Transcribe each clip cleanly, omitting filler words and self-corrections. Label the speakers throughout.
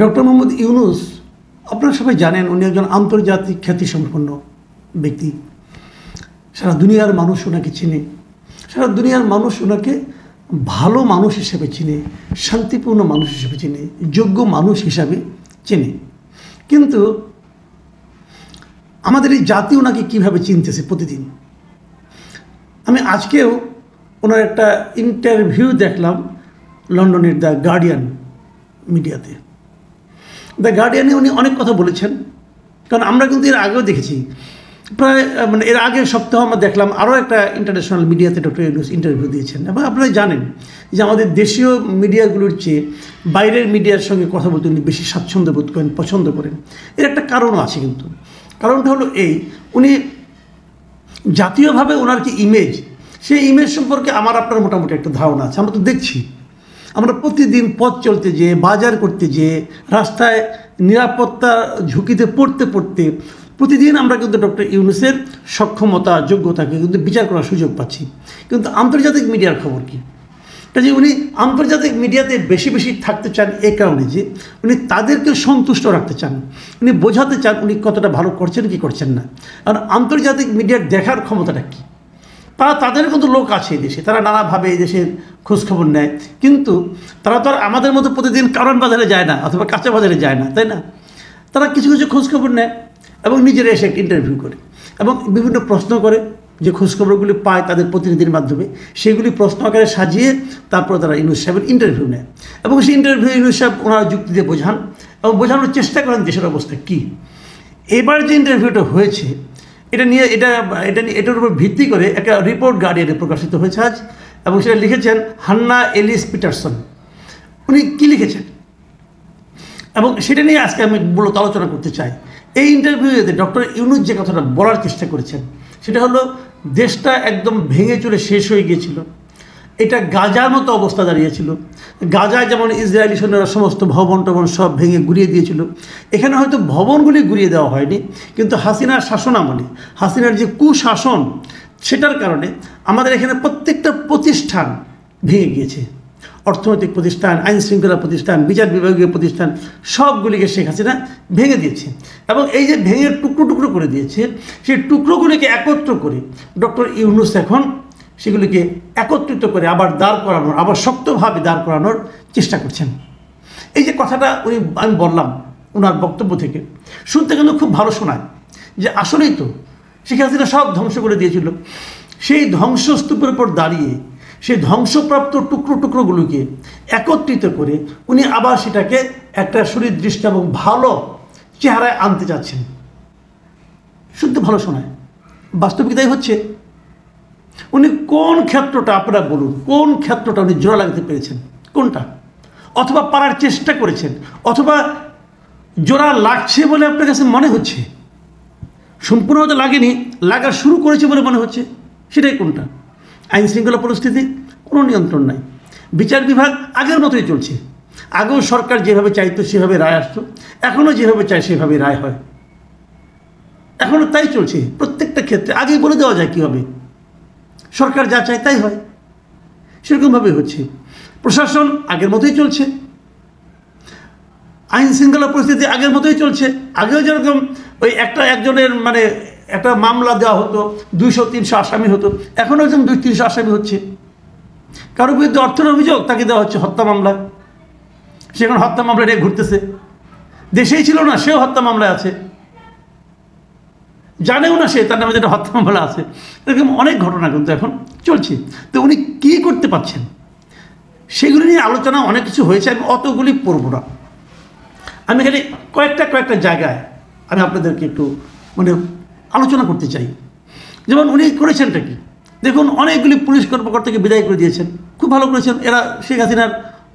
Speaker 1: Doctor Mohammad Yunus আপনারা সবাই জানেন উনি একজন আন্তর্জাতিক খ্যাতিসম্পন্ন ব্যক্তি। সারা দুনিয়ার মানুষ ওনাকে চিনে, সারা দুনিয়ার মানুষ ওনাকে ভালো মানুষ হিসেবে চিনে, শান্তিপূর্ণ মানুষ হিসেবে চিনে, যোগ্য মানুষ হিসাবে চেনে। কিন্তু আমাদের এই জাতি ওনাকে কীভাবে চিনতেছে প্রতিদিন। আমি আজকেও ওনার একটা ইন্টারভিউ দেখলাম লন্ডনের দ্য গার্ডিয়ান মিডিয়াতে। দ্য গার্ডিয়ানে উনি অনেক কথা বলেছেন, কারণ আমরা কিন্তু এর আগেও দেখেছি। প্রায় এর আগের সপ্তাহ আমরা দেখলাম আরও একটা ইন্টারন্যাশনাল মিডিয়াতে ডক্টর ইউনূস ইন্টারভিউ দিয়েছেন। এবং আপনারা জানেন যে আমাদের দেশীয় মিডিয়াগুলোর চেয়ে বাইরের মিডিয়ার সঙ্গে কথা বলতে উনি বেশি স্বাচ্ছন্দ্য বোধ করেন, পছন্দ করেন। এর একটা কারণও আছে, কিন্তু কারণটা হলো এই, উনি জাতীয়ভাবে ওনার যে ইমেজ, সেই ইমেজ সম্পর্কে আমার আপনার মোটামুটি একটা ধারণা আছে। আমরা তো দেখছি, আমরা প্রতিদিন পথ চলতে যেয়ে, বাজার করতে যেয়ে, রাস্তায় নিরাপত্তা ঝুঁকিতে পড়তে পড়তে প্রতিদিন আমরা কিন্তু ডক্টর ইউনূসের সক্ষমতা, যোগ্যতাকে কিন্তু বিচার করার সুযোগ পাচ্ছি। কিন্তু আন্তর্জাতিক মিডিয়ার খবর কী? কাজে উনি আন্তর্জাতিক মিডিয়াতে বেশি বেশি থাকতে চান এই কারণে যে উনি তাদেরকে সন্তুষ্ট রাখতে চান, উনি বোঝাতে চান উনি কতটা ভালো করছেন কি করছেন না। আর আন্তর্জাতিক মিডিয়ার দেখার ক্ষমতাটা কী, তাদের কিন্তু লোক আছে এই দেশে, তারা নানাভাবে এই দেশের খোঁজখবর নেয়। কিন্তু তারা তো আর আমাদের মতো প্রতিদিন কারণ বাজারে যায় না, অথবা কাঁচা বাজারে যায় না, তাই না? তারা কিছু কিছু খোঁজখবর নেয় এবং নিজেরা এসে একটা ইন্টারভিউ করে এবং বিভিন্ন প্রশ্ন করে, যে খোঁজখবরগুলি পায় তাদের প্রতিনিধির মাধ্যমে, সেগুলি প্রশ্ন আকারে সাজিয়ে তারপর তারা ইউনূস সাহেবের ইন্টারভিউ নেয় এবং সেই ইন্টারভিউ ইউনূস সাহেব ওনারা যুক্তি দিয়ে বোঝান এবং বোঝানোর চেষ্টা করেন দেশের অবস্থা কী। এবার যে ইন্টারভিউটা হয়েছে এটার উপর ভিত্তি করে একটা রিপোর্ট গার্ডিয়ানে প্রকাশিত হয়েছে আজ, এবং সেটা লিখেছেন হান্না এলিস পিটারসন। উনি কী লিখেছেন এবং সেটা নিয়ে আজকে আমি মূলত আলোচনা করতে চাই। এই ইন্টারভিউতে ডক্টর ইউনূস যে কথাটা বলার চেষ্টা করেছেন সেটা হলো, দেশটা একদম ভেঙে চুরে শেষ হয়ে গিয়েছিল, এটা গাজার মতো অবস্থা দাঁড়িয়েছিল। গাজায় যেমন ইসরায়েলি সৈন্যরা সমস্ত ভবন টবন সব ভেঙে গুড়িয়ে দিয়েছিল, এখানে হয়তো ভবনগুলি গুড়িয়ে দেওয়া হয়নি, কিন্তু হাসিনার শাসন আমলে, হাসিনার যে কুশাসন, সেটার কারণে আমাদের এখানে প্রত্যেকটা প্রতিষ্ঠান ভেঙে গিয়েছে। অর্থনৈতিক প্রতিষ্ঠান, আইন শৃঙ্খলা প্রতিষ্ঠান, বিচার বিভাগীয় প্রতিষ্ঠান, সবগুলিকে শেখ হাসিনা ভেঙে দিয়েছে। এবং এই যে ভেঙে টুকরো টুকরো করে দিয়েছে, সেই টুকরোগুলিকে একত্র করে ডক্টর ইউনূস এখন সেগুলিকে একত্রিত করে আবার দাঁড় করানোর, আবার শক্তভাবে দাঁড় করানোর চেষ্টা করছেন। এই যে কথাটা আমি বললাম ওনার বক্তব্য থেকে, শুনতে কিন্তু খুব ভালো শোনায় যে আসলেই তো শেখ হাসিনা সব ধ্বংস করে দিয়েছিল। সেই ধ্বংসস্তূপের উপর দাঁড়িয়ে সেই ধ্বংসপ্রাপ্ত টুকরো টুকরোগুলোকে একত্রিত করে উনি আবার সেটাকে একটা সুনির্দিষ্ট এবং ভালো চেহারায় আনতে চাচ্ছেন। শুনতে ভালো শোনায়, বাস্তবিকতাই হচ্ছে। উনি কোন ক্ষেত্রটা, আপনারা বলুন, কোন ক্ষেত্রটা উনি জোড়া লাগাতে পেরেছেন, কোনটা? অথবা পারার চেষ্টা করেছেন, অথবা জোড়া লাগছে বলে আপনার কাছে মনে হচ্ছে, সম্পূর্ণ হয়তো লাগেনি, লাগা শুরু করেছে বলে মনে হচ্ছে, সেটাই কোনটা? আইন শৃঙ্খলা পরিস্থিতি কোনো নিয়ন্ত্রণ নাই, বিচার বিভাগ আগের মতোই চলছে। আগেও সরকার যেভাবে চাইতো সেভাবে রায় আসতো, এখনও যেভাবে চায় সেভাবে রায় হয়, এখনও তাই চলছে প্রত্যেকটা ক্ষেত্রে। আগেই বলে দেওয়া যায় কী হবে, সরকার যা চায় তাই হয়, সেরকমভাবে হচ্ছে। প্রশাসন আগের মতোই চলছে, আইন শৃঙ্খলা পরিস্থিতি আগের মতোই চলছে। আগেও যেরকম ওই একজনের একটা মামলা দেওয়া হতো, 200-300 আসামি হতো, এখনও একজন 200-300 আসামি হচ্ছে। কারোর বিরুদ্ধে অর্থের অভিযোগ, তাকে দেওয়া হচ্ছে হত্যা মামলা, সে এখন হত্যা মামলা নিয়ে ঘুরতেছে। দেশেই ছিল না, সেও হত্যা মামলায় আছে, জানেও না সে তার নামে যেটা হত্যা মামলা আছে। এরকম অনেক ঘটনা কিন্তু এখন চলছে। তো উনি কী করতে পারছেন সেগুলি নিয়ে আলোচনা অনেক কিছু হয়েছে, আমি অতগুলি পড়ব না। আমি এখানে কয়েকটা জায়গায় আমি আপনাদেরকে একটু আলোচনা করতে চাই। যেমন উনি করেছেনটা কি দেখুন, অনেকগুলি পুলিশ কর্মকর্তাকে বিদায় করে দিয়েছেন, খুব ভালো করেছেন। এরা শেখ হাসিনার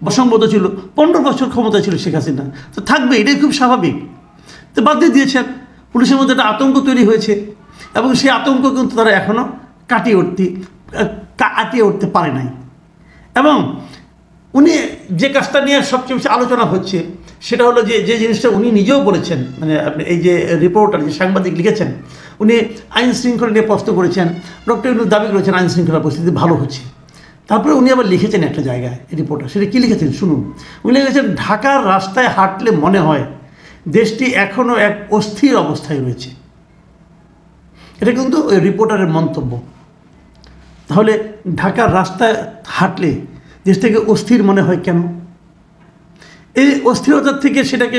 Speaker 1: বসংগত ছিল, 15 বছর ক্ষমতা ছিল শেখ হাসিনা, তো থাকবে, এটাই খুব স্বাভাবিক। তো বাদ দিয়ে দিয়েছেন, পুলিশের মধ্যে একটা আতঙ্ক তৈরি হয়েছে এবং সেই আতঙ্ক কিন্তু তারা এখনও কাটিয়ে উঠতে পারে নাই। এবং উনি যে কাজটা নিয়ে সবচেয়ে বেশি আলোচনা হচ্ছে সেটা হলো যে জিনিসটা উনি নিজেও বলেছেন, এই যে রিপোর্টার, যে সাংবাদিক লিখেছেন, উনি আইন শৃঙ্খলা নিয়ে প্রশ্ন করেছেন। ডক্টর ইউনূস দাবি করেছেন আইন শৃঙ্খলা পরিস্থিতি ভালো হচ্ছে, তারপরে উনি আবার লিখেছেন একটা জায়গায় রিপোর্টার, সেটা কী লিখেছেন শুনুন। উনি লিখেছেন, ঢাকার রাস্তায় হাঁটলে মনে হয় দেশটি এখনও এক অস্থির অবস্থায় রয়েছে। এটা কিন্তু ওই রিপোর্টারের মন্তব্য। তাহলে ঢাকার রাস্তায় হাঁটলে দেশটাকে অস্থির মনে হয় কেন? এই অস্থিরতার থেকে সেটাকে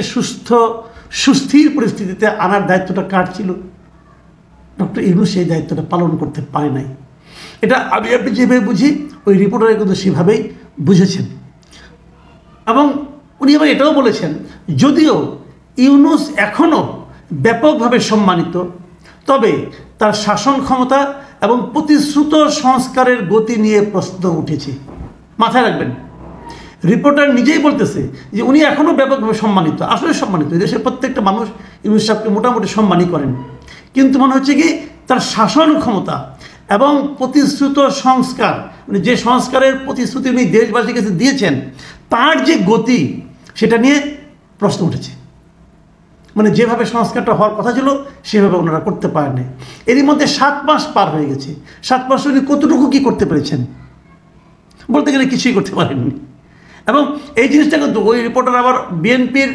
Speaker 1: সুস্থির পরিস্থিতিতে আনার দায়িত্বটা কার ছিল? ডক্টর ইউনূস সেই দায়িত্বটা পালন করতে পারে নাই। এটা আমি আপনি যেভাবে বুঝি, ওই রিপোর্টারে কিন্তু সেভাবেই বুঝেছেন। এবং উনি আবার এটাও বলেছেন, যদিও ইউনূস এখনও ব্যাপকভাবে সম্মানিত, তবে তার শাসন ক্ষমতা এবং প্রতিশ্রুত সংস্কারের গতি নিয়ে প্রশ্ন উঠেছে। মাথায় রাখবেন, রিপোর্টার নিজেই বলতেছে যে উনি এখনও ব্যাপকভাবে সম্মানিত, আসলে সম্মানিত। দেশের প্রত্যেকটা মানুষ ইউনূস সাহেবকে মোটামুটি সম্মানই করেন, কিন্তু মনে হচ্ছে কি তার শাসন ক্ষমতা এবং প্রতিশ্রুত সংস্কার, মানে যে সংস্কারের প্রতিশ্রুতি উনি দেশবাসীর কাছে দিয়েছেন, তার যে গতি সেটা নিয়ে প্রশ্ন উঠেছে। মানে যেভাবে সংস্কারটা হওয়ার কথা ছিল সেভাবে ওনারা করতে পারেননি। এরই মধ্যে 7 মাস পার হয়ে গেছে। 7 মাস উনি কতটুকু কী করতে পেরেছেন? বলতে গেলে কিছুই করতে পারেননি। এবং এই জিনিসটা কিন্তু ওই রিপোর্টার আবার বিএনপির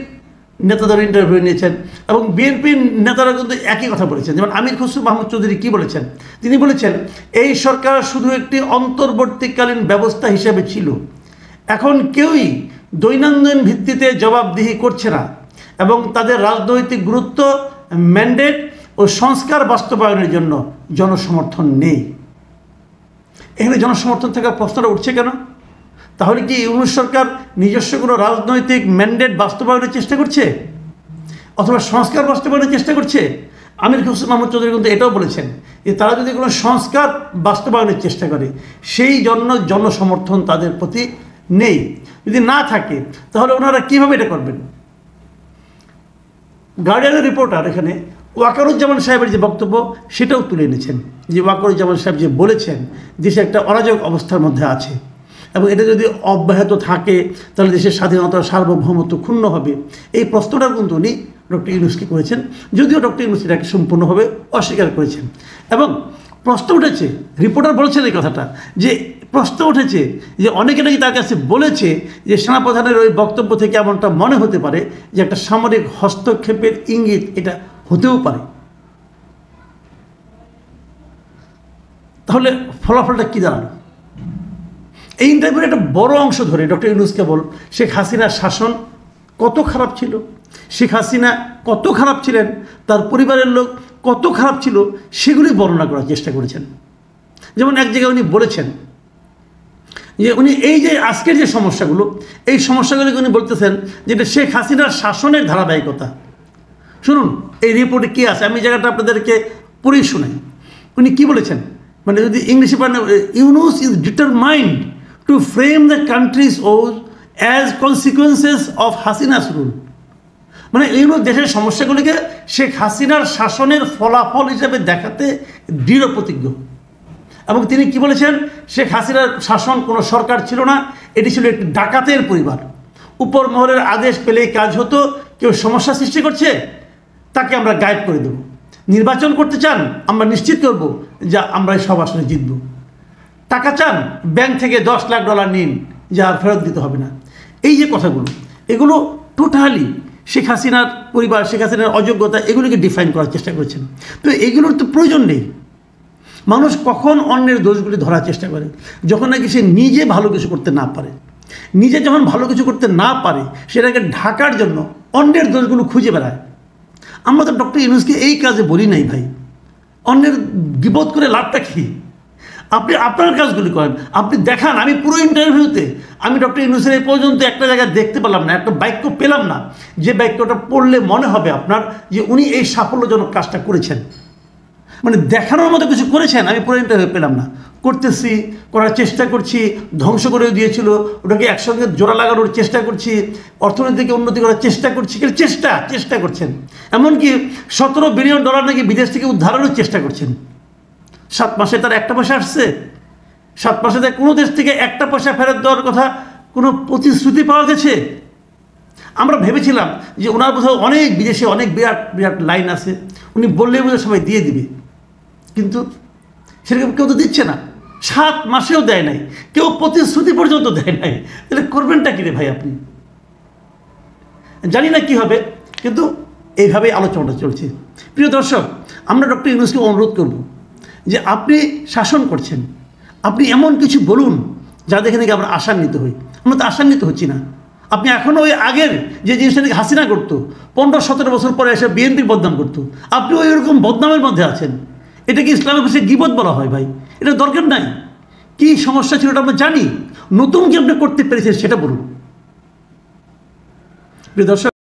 Speaker 1: নেতাদের ইন্টারভিউ নিয়েছেন, এবং বিএনপির নেতারা কিন্তু একই কথা বলেছেন। যেমন আমির খসরু মাহমুদ চৌধুরী কী বলেছেন? তিনি বলেছেন, এই সরকার শুধু একটি অন্তর্বর্তীকালীন ব্যবস্থা হিসেবে ছিল, এখন কেউই দৈনন্দিন ভিত্তিতে জবাবদিহি করছে না এবং তাদের রাজনৈতিক গুরুত্ব, ম্যান্ডেট ও সংস্কার বাস্তবায়নের জন্য জনসমর্থন নেই। এখানে জনসমর্থন থাকার প্রশ্নটা উঠছে কেন? তাহলে কি ইউনূস সরকার নিজস্ব কোনো রাজনৈতিক ম্যান্ডেট বাস্তবায়নের চেষ্টা করছে, অথবা সংস্কার বাস্তবায়নের চেষ্টা করছে? আমির খসরু মাহমুদ চৌধুরী কিন্তু এটাও বলেছেন যে তারা যদি কোনো সংস্কার বাস্তবায়নের চেষ্টা করে, সেই জন্য জনসমর্থন তাদের প্রতি নেই। যদি না থাকে তাহলে ওনারা কীভাবে এটা করবেন? গার্ডিয়ানের রিপোর্টার এখানে ওয়াকারুজ্জামান সাহেবের যে বক্তব্য সেটাও তুলে এনেছেন, যে ওয়াকারুজ্জামান সাহেব যে বলেছেন দেশে একটা অরাজক অবস্থার মধ্যে আছে এবং এটা যদি অব্যাহত থাকে তাহলে দেশের স্বাধীনতা, সার্বভৌমত্ব ক্ষুণ্ণ হবে। এই প্রশ্নটা কিন্তু উনি ডক্টর ইউনূসকে করেছেন, যদিও ডক্টর ইউনূস এটাকে সম্পূর্ণভাবে অস্বীকার করেছেন। এবং প্রশ্ন উঠেছে, রিপোর্টার বলেছেন এই কথাটা, যে প্রশ্ন উঠেছে যে অনেকে নাকি তার কাছে বলেছে যে সেনাপ্রধানের ওই বক্তব্য থেকে এমনটা মনে হতে পারে যে একটা সামরিক হস্তক্ষেপের ইঙ্গিত এটা হতেও পারে। তাহলে ফলাফলটা কী দাঁড়ালো? এই ইন্টারভিউর একটা বড় অংশ ধরে ডক্টর ইউনূস কেবল শেখ হাসিনার শাসন কত খারাপ ছিল, শেখ হাসিনা কত খারাপ ছিলেন, তার পরিবারের লোক কত খারাপ ছিল, সেগুলি বর্ণনা করার চেষ্টা করেছেন। যেমন এক জায়গায় উনি বলেছেন যে উনি এই যে আজকের যে সমস্যাগুলো, এই সমস্যাগুলিকে উনি বলতেছেন যেটা শেখ হাসিনার শাসনের ধারাবাহিকতা। শুনুন এই রিপোর্টে কী আছে, আমি জায়গাটা আপনাদেরকে পড়েই শোনাই। উনি কী বলেছেন, মানে যদি ইংলিশে পারেন, Yunus is determined to frame the countries woes as consequences of Hasina's rule. মানে ইউনূস দেশের সমস্যাগুলিকে শেখ হাসিনার শাসনের ফলাফল হিসেবে দেখাতে দৃঢ় প্রতিজ্ঞ। এবং তিনি কি বলেছেন, শেখ হাসিনার শাসন কোনো সরকার ছিল না, এটি ছিল একটি ডাকাতের পরিবার। উপর মহলের আদেশ পেলেই কাজ হতো, কেউ সমস্যা সৃষ্টি করছে তাকে আমরা গায়েব করে দেব। নির্বাচন করতে চান, আমরা নিশ্চিত করব যে আমরা সব আসনে জিতব। টাকা চান, ব্যাংক থেকে $10 লাখ নিন, যা আর ফেরত দিতে হবে না। এই যে কথাগুলো, এগুলো টোটালি শেখ হাসিনার পরিবার, শেখ হাসিনার অযোগ্যতা, এগুলিকে ডিফাইন করার চেষ্টা করেছেন। তো এগুলোর তো প্রয়োজন নেই। মানুষ কখন অন্যের দোষগুলি ধরার চেষ্টা করে? যখন নাকি সে নিজে ভালো কিছু করতে না পারে। নিজে যখন ভালো কিছু করতে না পারে, সেটাকে ঢাকার জন্য অন্যের দোষগুলো খুঁজে বেড়ায়। আমরা তো ডক্টর ইউনূসকে এই কাজে বলি নাই ভাই, অন্যের বিপদ করে লাভটা কী? আপনি আপনার কাজগুলি করেন, আপনি দেখান। আমি পুরো ইন্টারভিউতে আমি ডক্টর ইউনূসের এই পর্যন্ত একটা জায়গায় দেখতে পেলাম না, একটা বাক্য পেলাম না যে বাক্যটা পড়লে মনে হবে আপনার যে উনি এই সাফল্যজনক কাজটা করেছেন, মানে দেখানোর মতো কিছু করেছেন। আমি পুরো ইন্টারভিউ পেলাম না। করতেছি, করার চেষ্টা করছি, ধ্বংস করেও দিয়েছিল, ওটাকে একসঙ্গে জোড়া লাগানোর চেষ্টা করছি, অর্থনীতিকে উন্নতি করার চেষ্টা করছি, কিন্তু চেষ্টা করছেন। এমনকি $17 বিলিয়ন নাকি বিদেশ থেকে উদ্ধারেরও চেষ্টা করছেন। 7 মাসে তার একটা পয়সা আসছে? 7 মাসে তার কোনো দেশ থেকে একটা পয়সা ফেরত দেওয়ার কথা কোনো প্রতিশ্রুতি পাওয়া গেছে? আমরা ভেবেছিলাম যে ওনার কোথাও অনেক বিদেশে অনেক বিরাট লাইন আছে, উনি বললেই বোধহয় সবাই দিয়ে দিবে, কিন্তু সেরকম কেউ তো দিচ্ছে না। 7 মাসেও দেয় নাই, কেউ প্রতিশ্রুতি পর্যন্ত দেয় নাই। তাহলে করবেনটা কি রে ভাই আপনি? জানি না কি হবে, কিন্তু এইভাবেই আলোচনাটা চলছে। প্রিয় দর্শক, আমরা ডক্টর ইউনূসকে অনুরোধ করব যে আপনি শাসন করছেন, আপনি এমন কিছু বলুন যা দেখে নাকি আমরা আশান্বিত হই। আমরা তো আশান্বিত হচ্ছি না। আপনি এখনও ওই আগের যে জিনিসটা নাকি হাসিনা করতো, 15-17 বছর পরে এসে বিএনপি বদনাম করতো, আপনি ওই রকম বদনামের মধ্যে আছেন। এটা কি ইসলামের কাছে গীবত বলা হয় ভাই? এটা দরকার নাই। কি সমস্যা ছিল ওটা আমরা জানি, নতুন কি আপনি করতে পেরেছেন সেটা বলুন। প্রিয় দর্শক।